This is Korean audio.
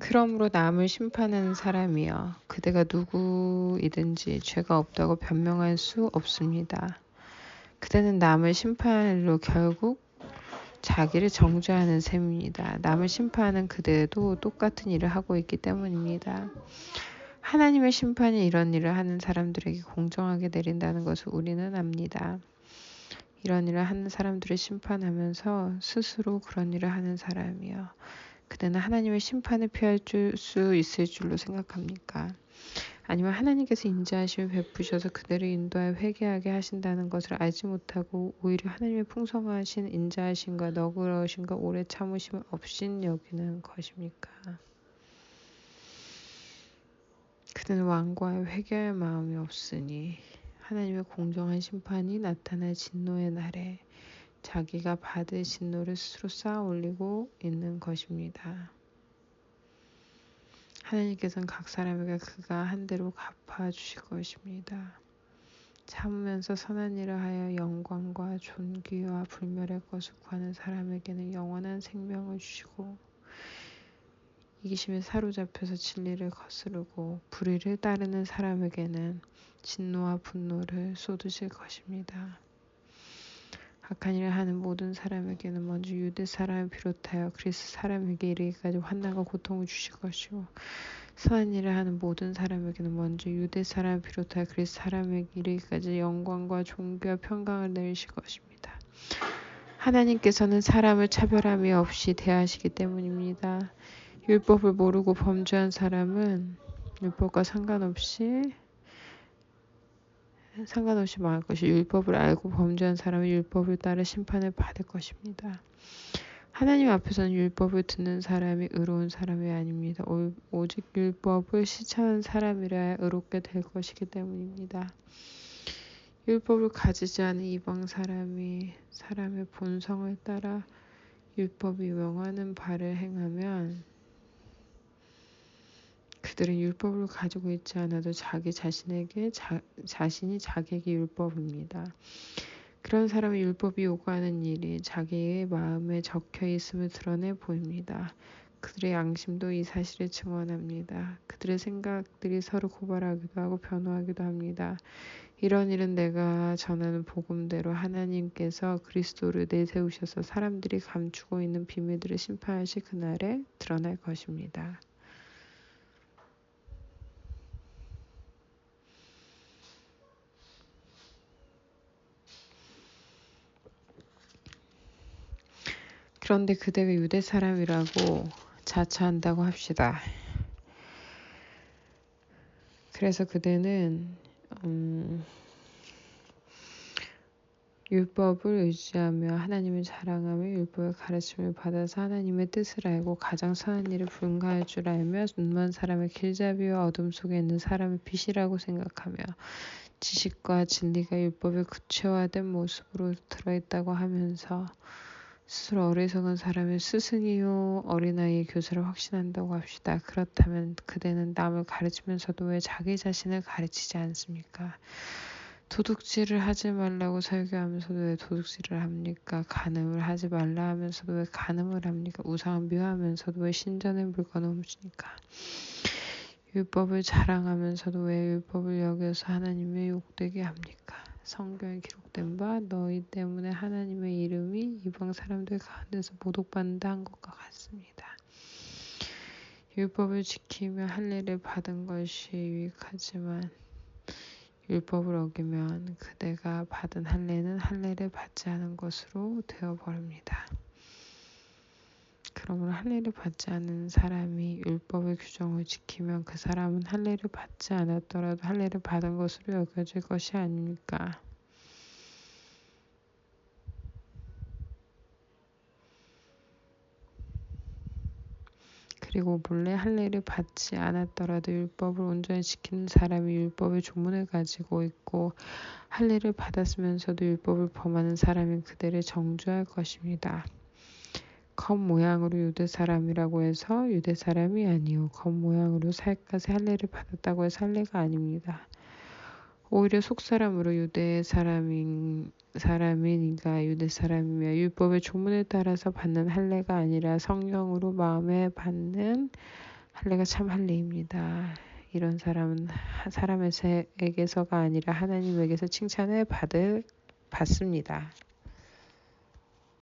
그러므로 남을 심판하는 사람이여 그대가 누구이든지 죄가 없다고 변명할 수 없습니다. 그대는 남을 심판할 일로 결국 자기를 정죄하는 셈입니다. 남을 심판하는 그대도 똑같은 일을 하고 있기 때문입니다. 하나님의 심판이 이런 일을 하는 사람들에게 공정하게 내린다는 것을 우리는 압니다. 이런 일을 하는 사람들을 심판하면서 스스로 그런 일을 하는 사람이요. 그대는 하나님의 심판을 피할 수 있을 줄로 생각합니까? 아니면 하나님께서 인자하심을 베푸셔서 그대를 인도하여 회개하게 하신다는 것을 알지 못하고 오히려 하나님의 풍성하신 인자하심과 너그러우심과 오래 참으심을 없인 여기는 것입니까? 그대는 완고하여 회개할 마음이 없으니 하나님의 공정한 심판이 나타날 진노의 날에 자기가 받을 진노를 스스로 쌓아 올리고 있는 것입니다. 하나님께서는 각 사람에게 그가 한 대로 갚아주실 것입니다. 참으면서 선한 일을 하여 영광과 존귀와 불멸의 것을 구하는 사람에게는 영원한 생명을 주시고 이기심에 사로잡혀서 진리를 거스르고 불의를 따르는 사람에게는 진노와 분노를 쏟으실 것입니다. 악한 일을 하는 모든 사람에게는 먼저 유대 사람을 비롯하여 그리스 사람에게 이르기까지 환난과 고통을 주실 것이고 선한 일을 하는 모든 사람에게는 먼저 유대 사람을 비롯하여 그리스 사람에게 이르기까지 영광과 존귀와 평강을 내리실 것입니다. 하나님께서는 사람을 차별함이 없이 대하시기 때문입니다. 율법을 모르고 범죄한 사람은 율법과 상관없이 망할 것이 율법을 알고 범죄한 사람은 율법을 따라 심판을 받을 것입니다. 하나님 앞에서는 율법을 듣는 사람이 의로운 사람이 아닙니다. 오직 율법을 실천하는 사람이라 의롭게 될 것이기 때문입니다. 율법을 가지지 않은 이방 사람이 사람의 본성을 따라 율법이 명하는 바를 행하면 그들은 율법을 가지고 있지 않아도 자신이 자기에게 율법입니다. 그런 사람은 율법이 요구하는 일이 자기의 마음에 적혀 있음을 드러내 보입니다. 그들의 양심도 이 사실을 증언합니다. 그들의 생각들이 서로 고발하기도 하고 변호하기도 합니다. 이런 일은 내가 전하는 복음대로 하나님께서 그리스도를 내세우셔서 사람들이 감추고 있는 비밀들을 심판하실 그날에 드러날 것입니다. 그런데 그대가 유대 사람이라고 자처한다고 합시다. 그래서 그대는 율법을 의지하며 하나님을 자랑하며 율법의 가르침을 받아서 하나님의 뜻을 알고 가장 선한 일을 분가할 줄 알며 눈먼 사람의 길잡이와 어둠 속에 있는 사람의 빛이라고 생각하며 지식과 진리가 율법의 구체화된 모습으로 들어있다고 하면서 스스로 어리석은 사람의 스승이요 어린아이의 교사를 확신한다고 합시다. 그렇다면 그대는 남을 가르치면서도 왜 자기 자신을 가르치지 않습니까? 도둑질을 하지 말라고 설교하면서도 왜 도둑질을 합니까? 간음을 하지 말라 하면서도 왜 간음을 합니까? 우상을 미워하면서도 왜 신전의 물건을 훔칩니까? 율법을 자랑하면서도 왜 율법을 여겨서 하나님의 욕되게 합니까? 성경에 기록된 바 너희 때문에 하나님의 이름이 이방 사람들 가운데서 모독받는다 한 것과 같습니다. 율법을 지키며 할례를 받은 것이 유익하지만 율법을 어기면 그대가 받은 할례는 할례를 받지 않은 것으로 되어버립니다. 그러므로 할례를 받지 않은 사람이 율법의 규정을 지키면 그 사람은 할례를 받지 않았더라도 할례를 받은 것으로 여겨질 것이 아닙니까? 그리고 본래 할례를 받지 않았더라도 율법을 온전히 지키는 사람이 율법의 조문을 가지고 있고 할례를 받았으면서도 율법을 범하는 사람이 그들을 정죄할 것입니다. 겉모양으로 유대 사람이라고 해서 유대 사람이 아니요 겉모양으로 살갗의 할례를 받았다고 해서 할례가 아닙니다. 오히려 속사람으로 유대 사람이니까 유대 사람이며 율법의 조문에 따라서 받는 할례가 아니라 성령으로 마음에 받는 할례가 참 할례입니다. 이런 사람은 사람에게서가 아니라 하나님에게서 칭찬을 받습니다.